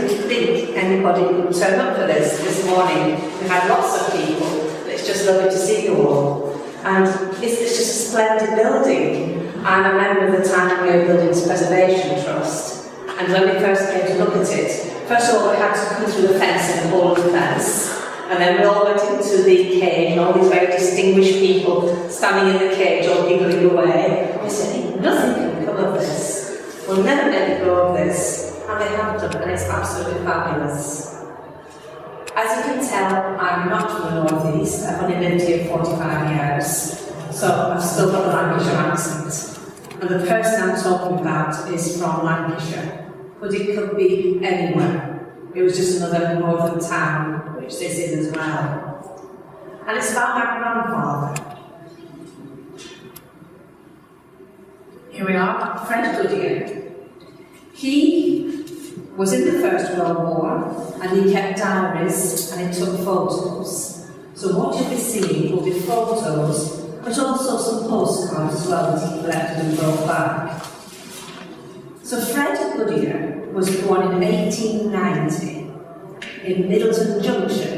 didn't think anybody would turn up for this morning. We had lots of people, but it's just lovely to see you all. And it's just a splendid building. I'm a member of the Tyne Buildings Preservation Trust. And when we first came to look at it, first of all we had to come through the fence and pull the fence. And then we all went into the cage, and all these very distinguished people standing in the cage, all giggling away. We said, nothing can come of this. We'll never let go of this. And they have done, and it's absolutely fabulous. As you can tell, I'm not from the North East. I've only lived here 45 years. So I've still got the Lancashire accent. And the person I'm talking about is from Lancashire. But it could be anywhere. It was just another northern town, which this is as well. And it's about my grandfather. Here we are, Fred Goodyear. He was in the First World War, and he kept diaries and he took photos. So what you'll be seeing will be photos, but also some postcards as well that he collected and brought back. So Fred Goodyear was born in 1890 in Middleton Junction,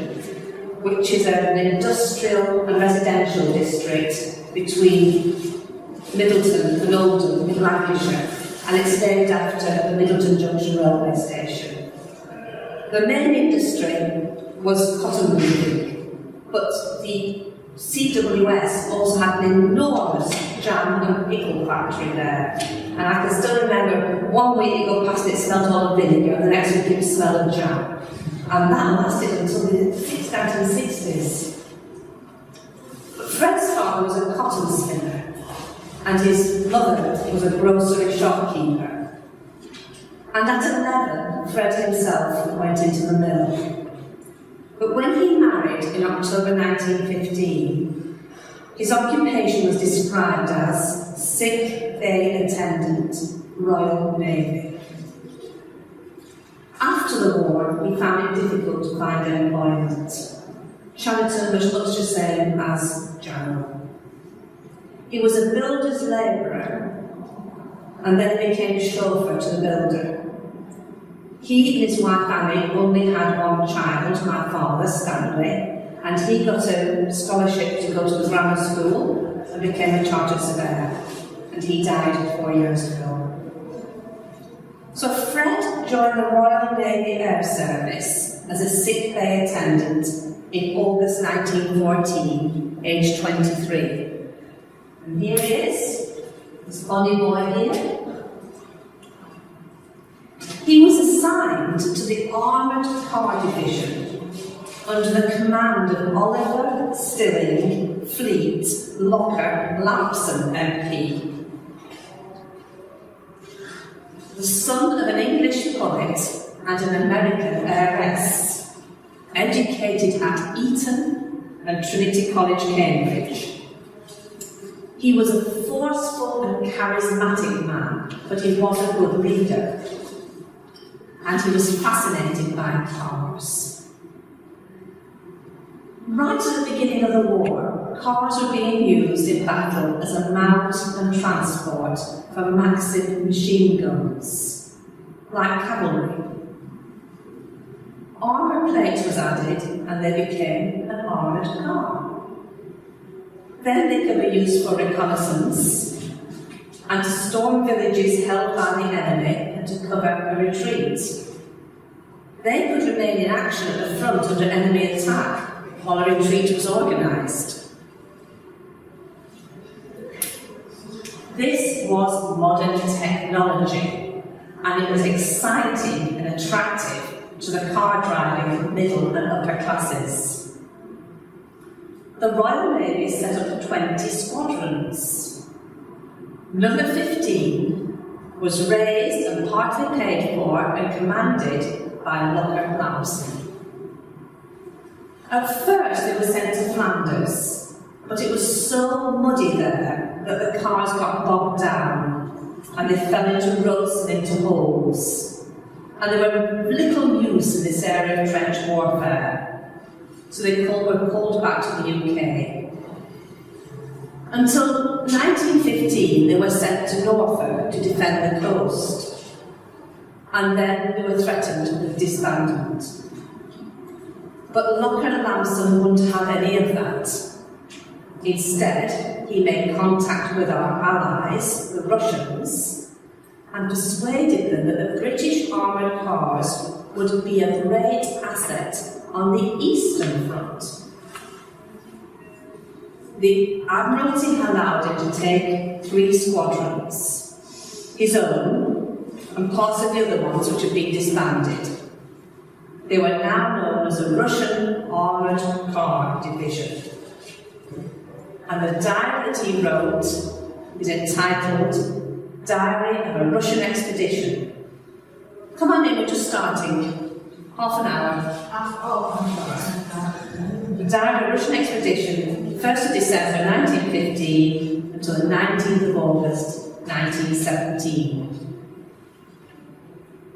which is an industrial and residential district between Middleton and Oldham in Lancashire, and it's named after the Middleton Junction railway station. The main industry was cotton weaving, but the CWS also had an enormous jam and pickle factory there. And I can still remember one week you go past it, it smelled all of vinegar, and the next week it smelled of jam. And that lasted until the 1960s. But Fred's father was a cotton spinner, and his mother was a grocery shopkeeper. And at 11, Fred himself went into the mill. But when he married in October 1915, his occupation was described as sick bay attendant, Royal Navy. After the war, he found it difficult to find employment. Chariton was much the same as General. He was a builder's labourer, and then became chauffeur to the builder. He and his wife Annie only had one child, my father, Stanley, and he got a scholarship to go to the grammar school and became a chartered surveyor. And he died 4 years ago. So Fred joined the Royal Navy Air Service as a sick bay attendant in August 1914, aged 23. And here he is, this bonny boy here. He was assigned to the Armoured Car Division under the command of Oliver Stilling Fleet Locker Lampson MP. The son of an English poet and an American heiress, educated at Eton and Trinity College, Cambridge. He was a forceful and charismatic man, but he was a good leader. And he was fascinated by cars. Right at the beginning of the war, cars were being used in battle as a mount and transport for Maxim machine guns, like cavalry. Armour plate was added and they became an armoured car. Then they could be used for reconnaissance and to storm villages held by the enemy and to cover a retreat. They could remain in action at the front under enemy attack while a retreat was organised. This was modern technology, and it was exciting and attractive to the car-driving middle and upper classes. The Royal Navy set up 20 squadrons. Number 15 was raised and partly paid for and commanded by Locker Lampson. At first they were sent to Flanders, but it was so muddy there that the cars got bogged down and they fell into ruts and into holes. And they were little use in this area of trench warfare, so they were called back to the UK. Until 1915 they were sent to Norfolk to defend the coast. and then they were threatened with disbandment. But Locker and Lamson wouldn't have any of that. Instead, he made contact with our allies, the Russians, and persuaded them that the British armoured cars would be a great asset on the Eastern Front. The Admiralty allowed him to take 3 squadrons, his own, and parts of the other ones which had been disbanded. They were now known as the Russian Armoured Car Division. And the diary that he wrote is entitled Diary of a Russian Expedition. Come on in, we're just starting. Half an hour. The Diary of a Russian Expedition, 1st of December 1915 until the 19th of August 1917.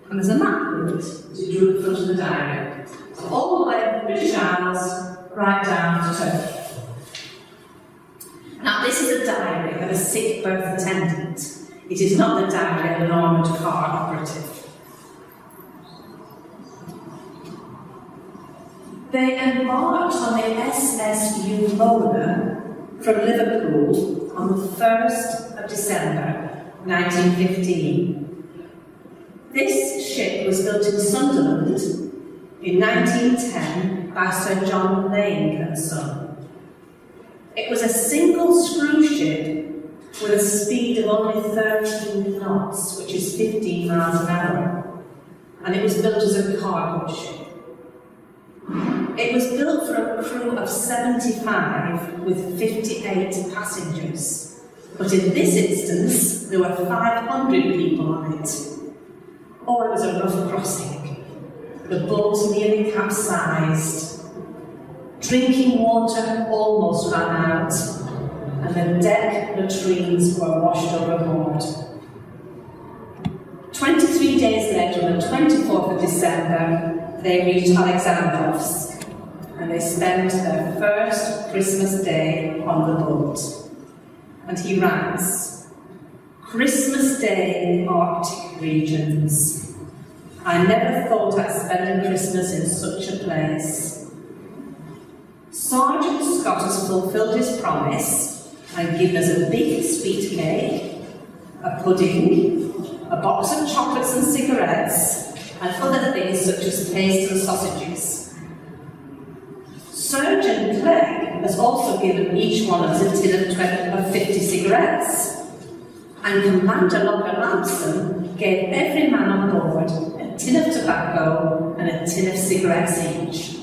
And there's a map with it, as you drew in front of the diary. So all the way from British Isles, right down to Turkey. Now this is a diary of a sick berth attendant. It is not the diary of an armoured car operative. They embarked on the SSU Mona from Liverpool on the 1st of December 1915. This ship was built in Sunderland in 1910 by Sir John Lane and Son. It was a single screw ship with a speed of only 13 knots, which is 15 miles an hour, and it was built as a cargo ship. It was built for a crew of 75 with 58 passengers, but in this instance there were 500 people on it. Oh, it was a rough crossing. The boat nearly capsized. Drinking water almost ran out, and the deck latrines were washed overboard. 23 days later, on the 24th of December, they reached Alexandrovsk, and they spent their first Christmas day on the boat. And he writes, Christmas Day in the Arctic regions. I never thought I'd spend Christmas in such a place. Sergeant Scott has fulfilled his promise and given us a big sweet cake, a pudding, a box of chocolates and cigarettes, and other things such as paste and sausages. Surgeon Clegg has also given each one of us a tin of 50 cigarettes, and Commander Locker Lamson gave every man on board a tin of tobacco and a tin of cigarettes each.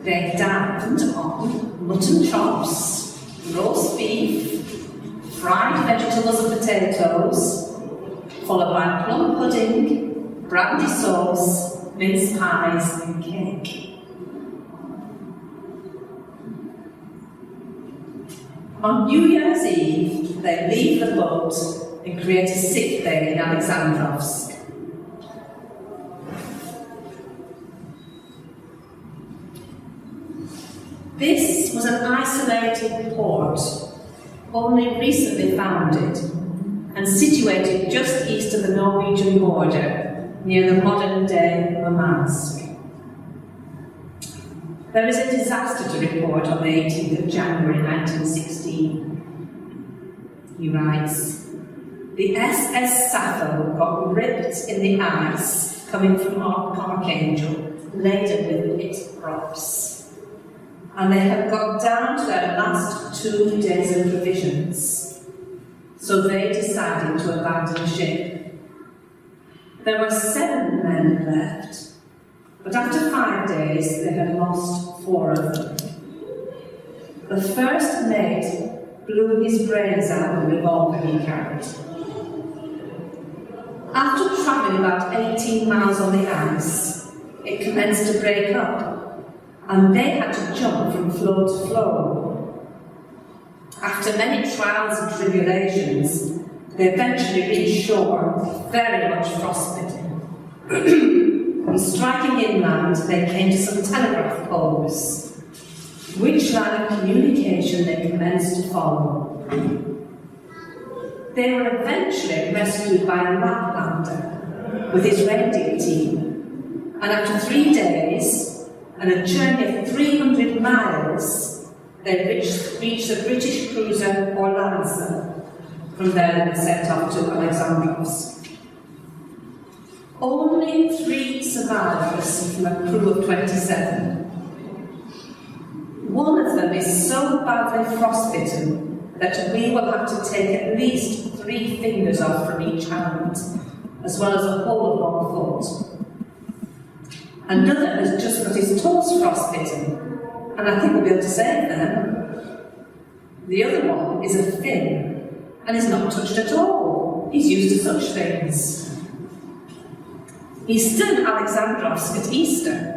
They dined on mutton chops, roast beef, fried vegetables and potatoes, followed by plum pudding, brandy sauce, mince pies and cake. On New Year's Eve, they leave the boat and create a sick bay in Alexandrovsk. This was an isolated port, only recently founded, and situated just east of the Norwegian border, near the modern-day Murmansk. There is a disaster to report on the 18th of January 1916. He writes, the SS Sappho got ripped in the ice coming from Archangel, laden with pit props. And they had got down to their last 2 days of provisions, so they decided to abandon ship. There were 7 men left, but after 5 days they had lost 4 of them. The first mate blew his brains out with the revolver he carried. After travelling about 18 miles on the ice, it commenced to break up, and they had to jump from floe to floe. After many trials and tribulations, they eventually reached shore, very much frostbitten. And striking inland, they came to some telegraph poles, which line of communication they commenced to follow. They were eventually rescued by a Laplander, with his reindeer team, and after 3 days and a journey of 300 miles, they reached the British cruiser Orlanza. From there they set off to Alexandros. Only 3 survivors from a crew of 27. One of them is so badly frostbitten that we will have to take at least 3 fingers off from each hand, as well as a whole of 1 foot. Another has just got his toes frostbitten, and I think we'll be able to save them. The other one is a Finn, and is not touched at all. He's used to such things. He's still in Alexandros at Easter.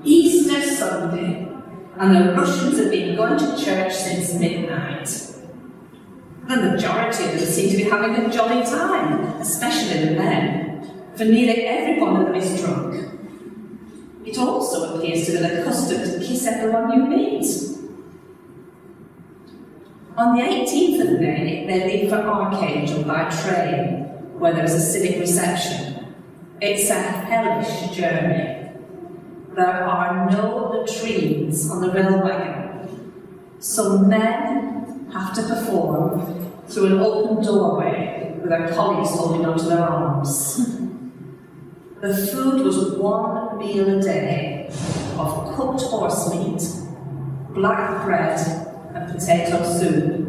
Easter Sunday, and the Russians have been going to church since midnight. The majority of them seem to be having a jolly time, especially the men, for nearly every one of them is drunk. It also appears to be the custom to kiss everyone you meet. On the 18th of May, they leave for Archangel by train, where there is a civic reception. It's a hellish journey. There are no latrines on the rail wagon, so men have to perform through an open doorway with their colleagues holding onto their arms. The food was 1 meal a day of cooked horse meat, black bread and potato soup.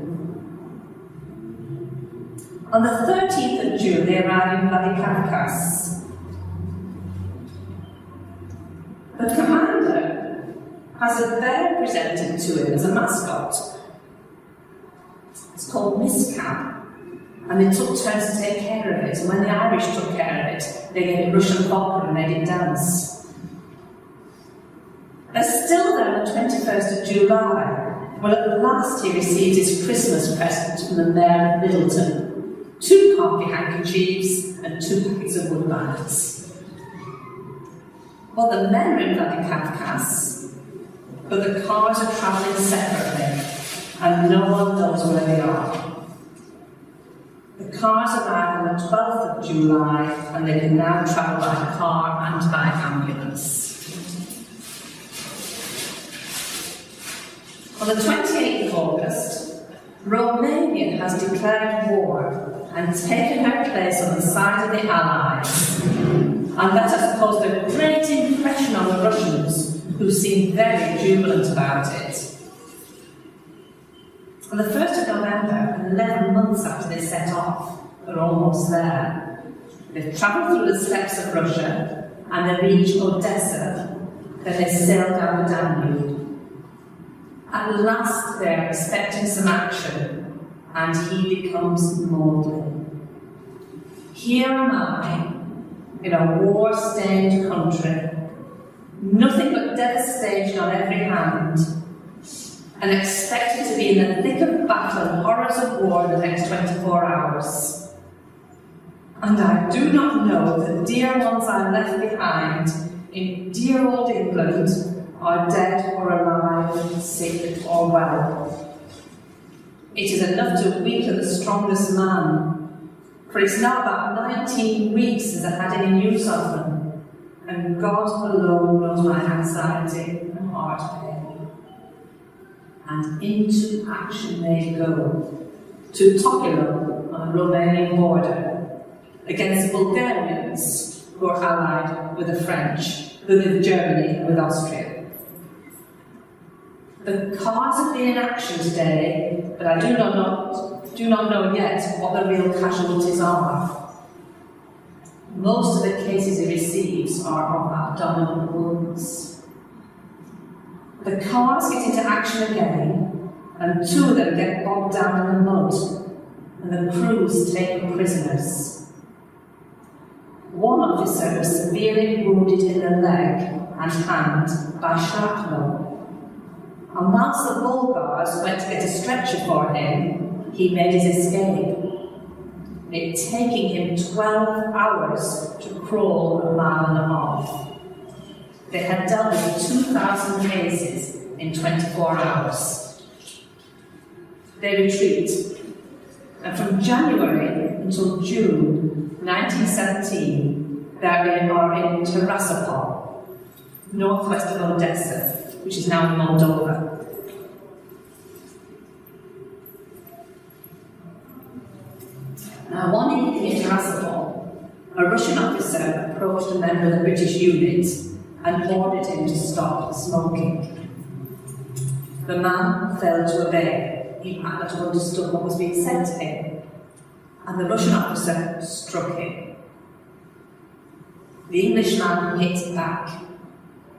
On the 13th of June, they arrive in Vladikavkaz. The commander has a bear presented to him as a mascot. It's called Miss Cab, and they took turns to take care of it. And when the Irish took care of it, they gave it Russian vodka and made it dance. They're still there on the 21st of July. Well, at last he received his Christmas present from the Mayor of Middleton: 2 coffee handkerchiefs and 2 packets of woodbines. Well, the men are in Vladikavkaz, but the cars are travelling separately, and no one knows where they are. The cars arrive on the 12th of July, and they can now travel by car and by ambulance. On the 28th of August, Romania has declared war and taken her place on the side of the Allies. And that has caused a great impression on the Russians, who seem very jubilant about it. On the 1st of November, 11 months after they set off, they're almost there. They've travelled through the steppes of Russia, and they reach Odessa. Then they sail down the Danube. At last they're expecting some action, and he becomes maudlin. Here am I, in a war-stained country, nothing but devastation on every hand, and expected to be in the thick of battle and horrors of war in the next 24 hours. And I do not know the dear ones I left behind in dear old England are dead or alive, sick or well. It is enough to weaken the strongest man, for it's now about 19 weeks since I had any news of them, and God alone knows my anxiety and heart pain. And into action they go, to Tokilo on the Romanian border, against the Bulgarians, who are allied with the French, with Germany and with Austria. The cars have been in action today, but I do not know yet what the real casualties are. Most of the cases he receives are of abdominal wounds. The cars get into action again, and 2 of them get bogged down in the mud, and the crews taken prisoners. One officer was severely wounded in the leg and hand by shrapnel. And whilst the Bulgars went to get a stretcher for him, he made his escape, it taking him 12 hours to crawl 1.5 miles. They had dealt with 2,000 cases in 24 hours. They retreat. And from January until June 1917, they are in Tiraspol, northwest of Odessa, which is now in Moldova. Now, one evening in Tiraspol, a Russian officer approached a member of the British unit and ordered him to stop smoking. The man failed to obey. He might not have understood what was being said to him, and the Russian officer struck him. The Englishman hit back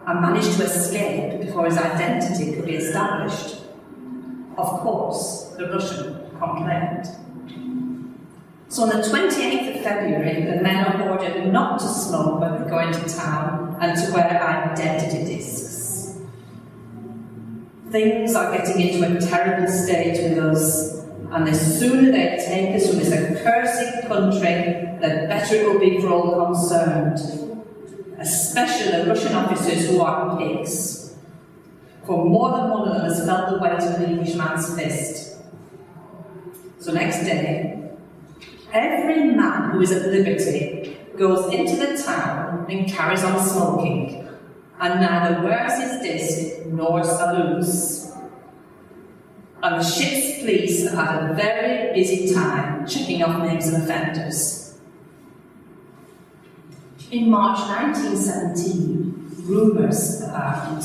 and managed to escape before his identity could be established. Of course, the Russian complained. So on the 28th of February, the men are ordered not to smoke when they go into town and to wear identity discs. Things are getting into a terrible state with us, and the sooner they take us from this accursed country, the better it will be for all concerned, especially the Russian officers who are pigs. For more than one of them has felt the weight of the Englishman's fist. So next day, every man who is at liberty goes into the town and carries on smoking, and neither wears his disc nor salutes. And the ship's police have had a very busy time checking off names of offenders. In March 1917, rumours abound.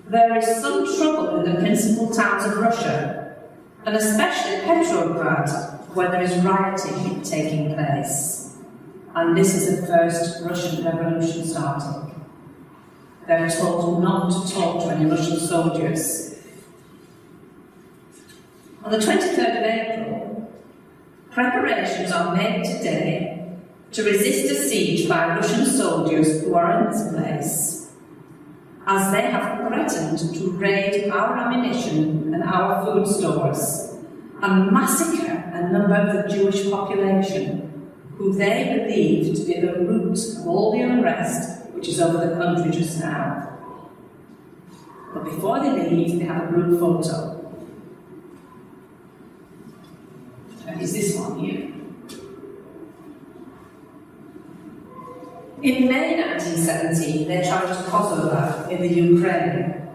There is some trouble in the principal towns of Russia, and especially Petrograd, where there is rioting taking place. And this is the first Russian revolution starting. They're told not to talk to any Russian soldiers. On the 23rd of April, preparations are made today to resist a siege by Russian soldiers who are in this place, as they have threatened to raid our ammunition and our food stores and massacre a number of the Jewish population, who they believe to be the root of all the unrest which is over the country just now. But before they leave, they have a group photo. And it's this one here. In May 1917, they travelled to Kosovo in the Ukraine,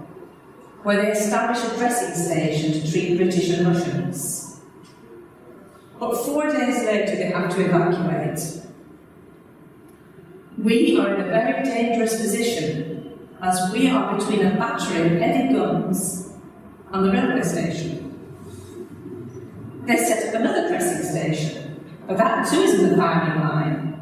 where they established a dressing station to treat British and Russians. But 4 days later, they have to evacuate. We are in a very dangerous position, as we are between a battery of heavy guns and the railway station. They set up another dressing station, but that too is in the firing line.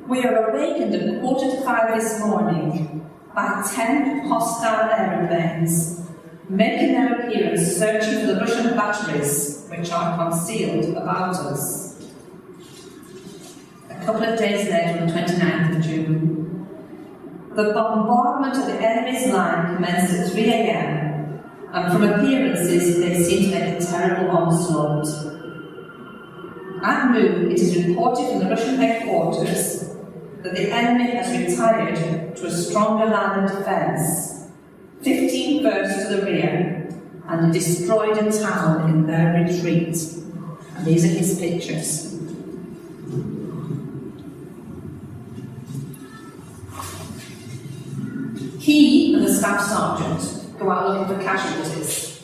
We are awakened at 4:45 this morning by 10 hostile aeroplanes making their appearance searching for the Russian batteries which are concealed about us. A couple of days later, on the 29th of June, the bombardment of the enemy's line commenced at 3 a.m, and from appearances they seem to make a terrible onslaught. At noon, it is reported from the Russian headquarters that the enemy has retired to a stronger line of defence, 15 versts to the rear, and destroyed a town in their retreat. And these are his pictures. He and the staff sergeant go out looking for casualties.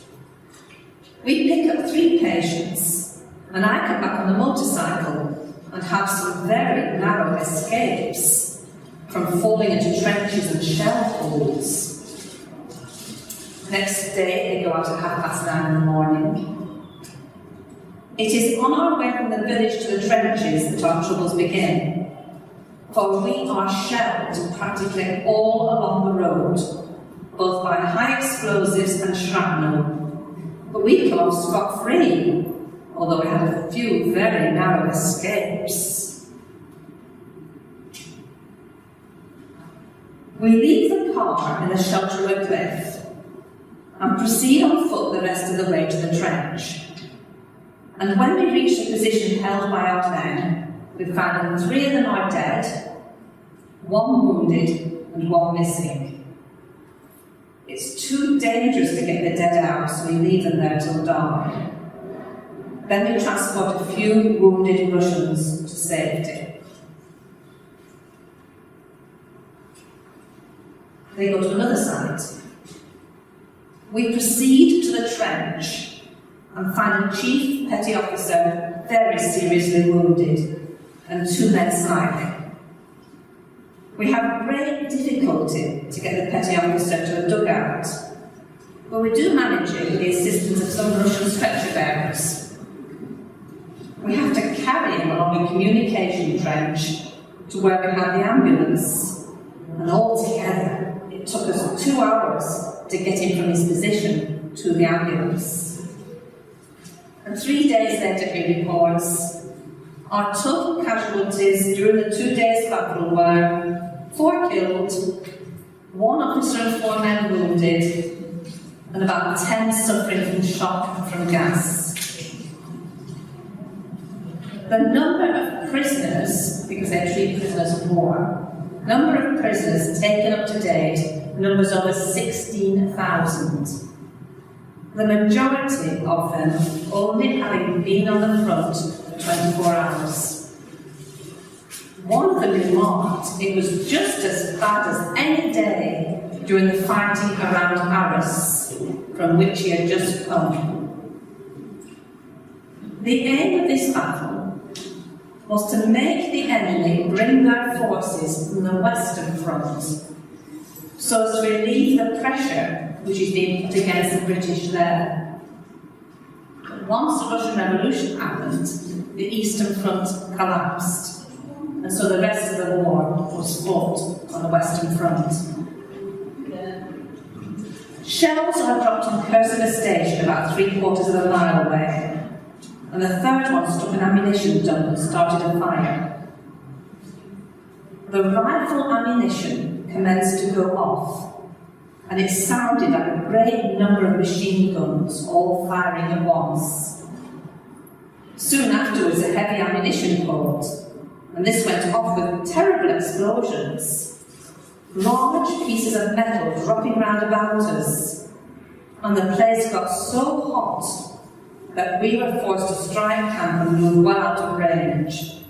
We pick up 3 patients, and I come back on the motorcycle and have some very narrow escapes from falling into trenches and shell holes. Next day, they go out at 9:30 in the morning. It is on our way from the village to the trenches that our troubles begin, for we are shelled practically all along the road, both by high explosives and shrapnel. But we come off scot-free, although we had a few very narrow escapes. We leave the car in the shelter of a cliff and proceed on foot the rest of the way to the trench. And when we reach the position held by our men, we find that 3 of them are dead, 1 wounded, and 1 missing. It's too dangerous to get the dead out, so we leave them there till dawn. Then we transport a few wounded Russians to safety. They go to another site. We proceed to the trench and find a chief petty officer very seriously wounded and 2 men slightly. We have great difficulty to get the petty officer to a dugout, but we do manage it with the assistance of some Russian stretcher bearers. We have to carry him along a communication trench to where we had the ambulance, and altogether it took us 2 hours to get him from his position to the ambulance. And 3 days later he reports, our total casualties during the 2 days battle were 4 killed, 1 officer and 4 men wounded, and about 10 suffering from shock and from gas. The number of prisoners, because they treat prisoners of war, number of prisoners taken up to date numbers over 16,000. The majority of them only having been on the front for 24 hours. One of them remarked it was just as bad as any day during the fighting around Arras, from which he had just come. The aim of this battle was to make the enemy bring their forces from the Western Front, so as to relieve the pressure which is being put against the British there. But once the Russian Revolution happened, the Eastern Front collapsed, and so the rest of the war was fought on the Western Front. Shells were dropped on Cursor Station about 3/4 of a mile away, and the third one struck an ammunition dump and started a fire. The rifle ammunition commenced to go off, and it sounded like a great number of machine guns all firing at once. Soon afterwards, a heavy ammunition bolt, and this went off with terrible explosions. Large pieces of metal dropping round about us, and the place got so hot that we were forced to strike camp and move well out of range.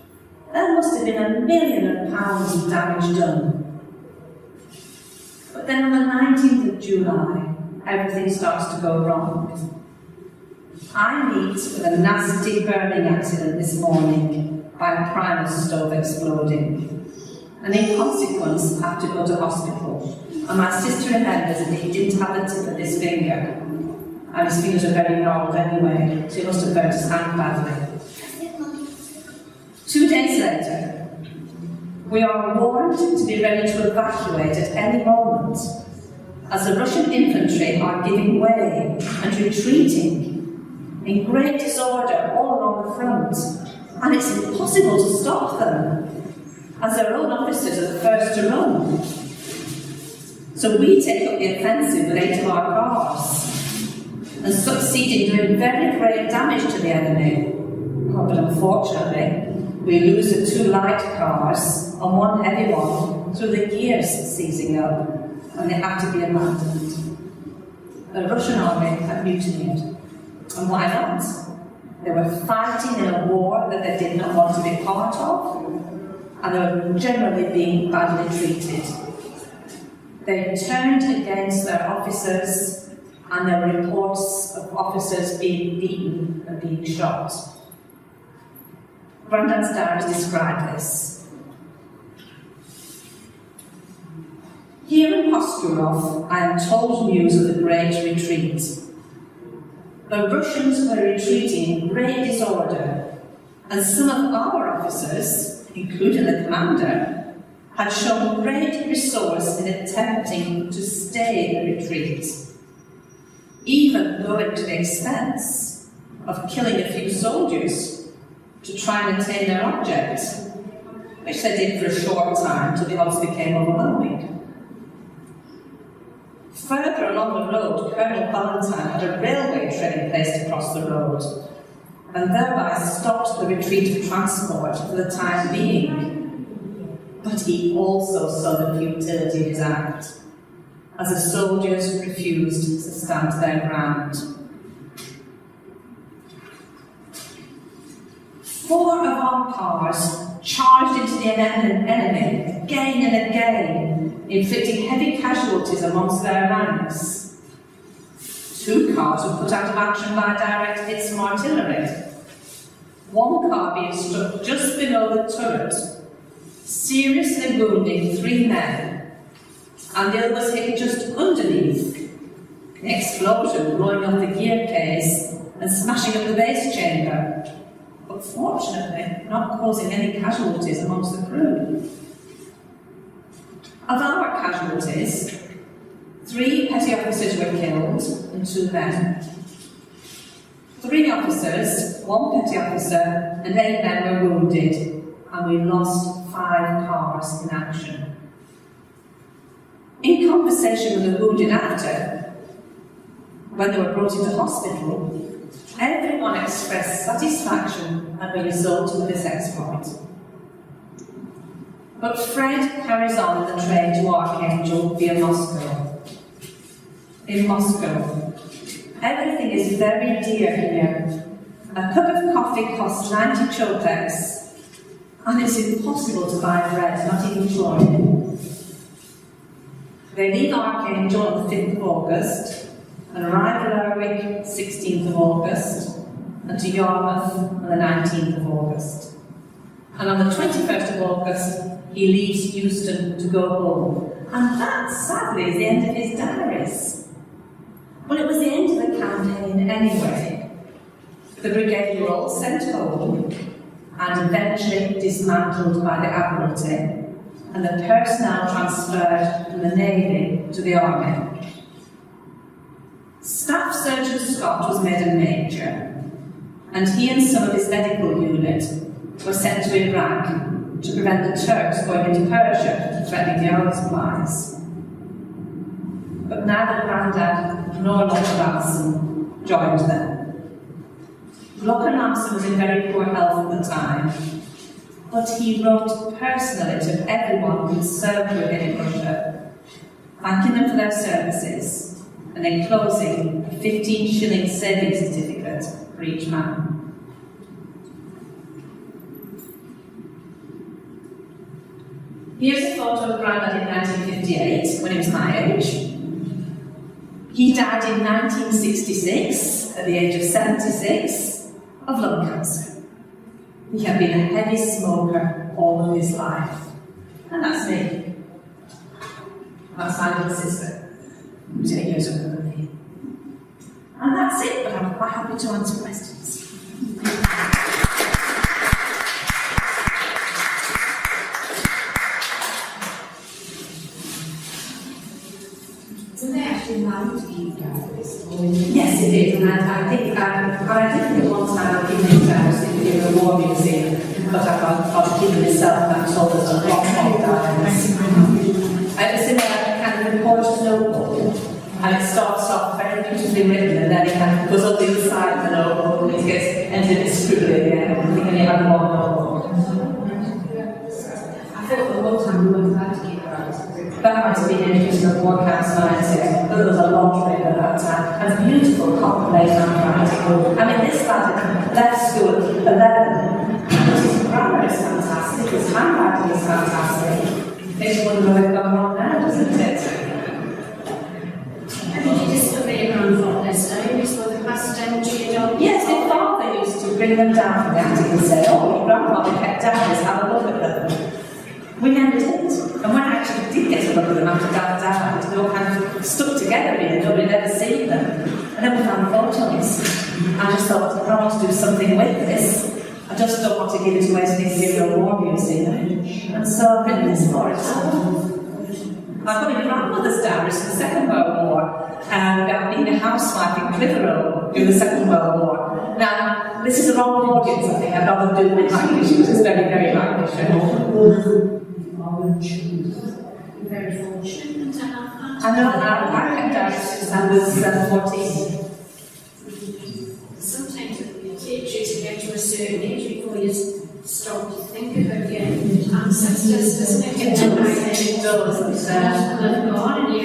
There must have been £1 million of damage done. But then on the 19th of July, everything starts to go wrong. I meet with a nasty burning accident this morning by a primus stove exploding, and in consequence I have to go to hospital. And my sister remembers that he didn't have the tip of his finger, and his fingers are very gnarled anyway, so he must have burnt his hand badly. 2 days later, we are warned to be ready to evacuate at any moment, as the Russian infantry are giving way and retreating in great disorder all along the front, and it's impossible to stop them, as their own officers are the first to run. So we take up the offensive with 8 of our cars, and succeed in doing very great damage to the enemy. But unfortunately, we lose the 2 light cars and 1 heavy one through the gears seizing up, and they have to be abandoned. The Russian army had mutinied, and why not? They were fighting in a war that they did not want to be part of, and they were generally being badly treated. They turned against their officers, and there were reports of officers being beaten and being shot. Grandad's diary described this. Here in Posturov, I am told news of the Great Retreat. The Russians were retreating in great disorder, and some of our officers, including the commander, had shown great resource in attempting to stay the retreat, even going to the expense of killing a few soldiers to try and attain their object, which they did for a short time till the odds became overwhelming. Further along the road, Colonel Valentine had a railway train placed across the road, and thereby stopped the retreat of transport for the time being. But he also saw the futility of his act, as the soldiers refused to stand their ground. 4 of our cars charged into the enemy again and again, inflicting heavy casualties amongst their ranks. 2 cars were put out of action by direct hits from artillery. 1 car being struck just below the turret, seriously wounding 3 men, and the other was hit just underneath. The explosion blowing up the gear case and smashing up the base chamber, but fortunately not causing any casualties amongst the crew. Of our casualties, 3 petty officers were killed and 2 men. 3 officers, 1 petty officer, and 8 men were wounded, and we lost 5 cars in action. In conversation with the wounded after, when they were brought into hospital, everyone expressed satisfaction at the result of this exploit. But Fred carries on the train to Archangel via Moscow. In Moscow, everything is very dear here. A cup of coffee costs 90 chopeks, and it's impossible to buy bread, not even chlorine. They leave Archangel on the 5th of August, and arrive at Lerwick 16th of August, and to Yarmouth on the 19th of August. And on the 21st of August, he leaves Euston to go home. And that, sadly, is the end of his diaries. Well, it was the end of the campaign anyway. The brigade were all sent home, and eventually dismantled by the Admiralty, and the personnel transferred from the Navy to the Army. Staff Surgeon Scott was made a major, and he and some of his medical unit were sent to Iraq to prevent the Turks going into Persia, threatening the oil supplies. But neither Grandad nor Lord Ramsden joined them. Lord Ramsden was in very poor health at the time, but he wrote personally to everyone who served with him in Russia, thanking them for their services, and enclosing a 15-shilling savings certificate for each man. Here's a photo of Grandad in 1958, when he was my age. He died in 1966, at the age of 76, of lung cancer. He had been a heavy smoker all of his life. And that's me. That's my little sister, who's 8 years older than me. And that's it, but I'm quite happy to answer questions. So they actually allowed to keep diaries? Yes, it is, and I think I did think one time I'd given it out in the War Museum, but I thought keeping myself and told us a lot of diaries. I was in a kind of reporter's notebook, and it starts off very beautifully written, and then it kind of goes up the inside of the notebook, and it gets ended in scribbly at the end, and you only have one notebook. I thought the whole time we weren't allowed to keep diaries. That might have been interesting at war camp sciences, but there was a lot of it at that time, and beautiful copper-plate handwriting. I mean, this lad left school at 11, but his grammar is fantastic, his handwriting is fantastic. Makes you wonder what's going on now, doesn't it? And did you discover your grandfather's diaries were the passed down to your dog? Yes, my father used to bring them down from the attic and say, oh, your grandfather kept diaries, have a look at them. We never did. And when I actually did get a look at them after Dad died, they all kind of stuck together here, nobody had ever seen them. And then we found photos. I just thought, I want to do something with this. I just don't want to give it away to the Imperial War Museum. And so I've written this for it. I've got my grandmother's diaries from the Second World War, and I've been a housewife in Clitheroe during the Second World War. Now, this is the wrong audience, I think. I'd rather do it in English, because it's very, very English. Very fortunate to have that. I know that I kept diaries since I was 14. Sometimes it takes you to get to a certain age before you start to think about your ancestors, doesn't it? It does. And they've gone, and you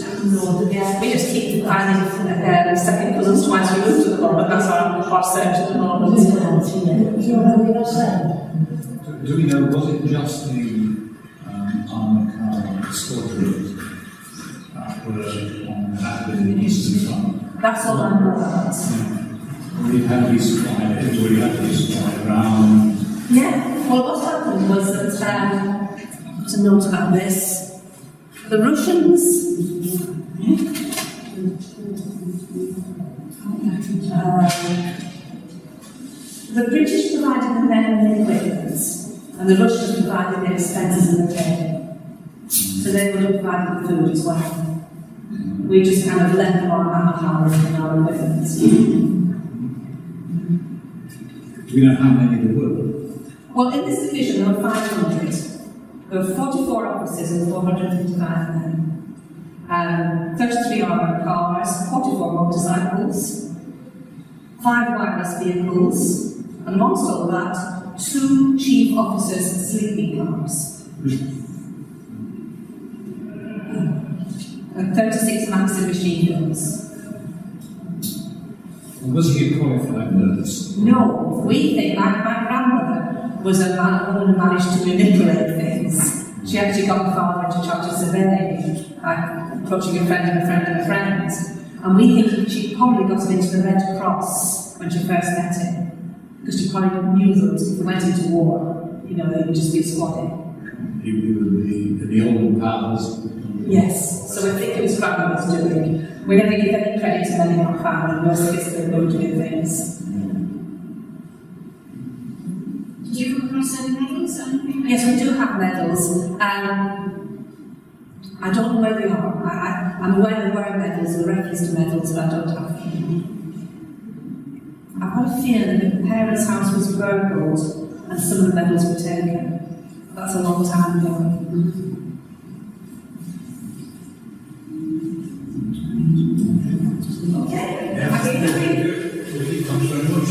sometimes. No, yeah, we just keep finding second cousins twice removed at the moment. That's our search at the moment. Do we know, was it just the armoured car squadrons that were on the Eastern Front? That's all I know about. We've had resupply, everybody had resupply around. Yeah, well, what happened was that, to note about this, the Russians, the British provided the men and the equipment, and the Russians provided the expenses and the pay. So they would have provided the food as well. We just kind of lent them our manpower and our equipment. Do we know how many there were? Well, in this division there were 500. There were 44 officers and 455 men. 33 armoured cars, 44 motorcycles, 5 wireless vehicles, and amongst all that, 2 chief officers' sleeping cars. And 36 massive machine guns. Was he a qualified nurse? No, we think my grandmother was a woman who managed to manipulate things. She actually got my father into charge of surveying, approaching a friend of a friend of a friend. And we think she probably got him into the Red Cross when she first met him. Because she probably knew that if he went into war, you know, they would just be squatting. He was the old pals. Yes, so I think it was grandmother's doing. We never give any credit to many of our family, most of it's their own doing things. Did you come across any medals? Yes, we do have medals. I don't know where they are. I'm aware there were medals, the reference to medals, but I don't have them. I've got a feeling that the parents' house was burgled and some of the medals were taken. That's a long time ago. Okay. Thank you very much.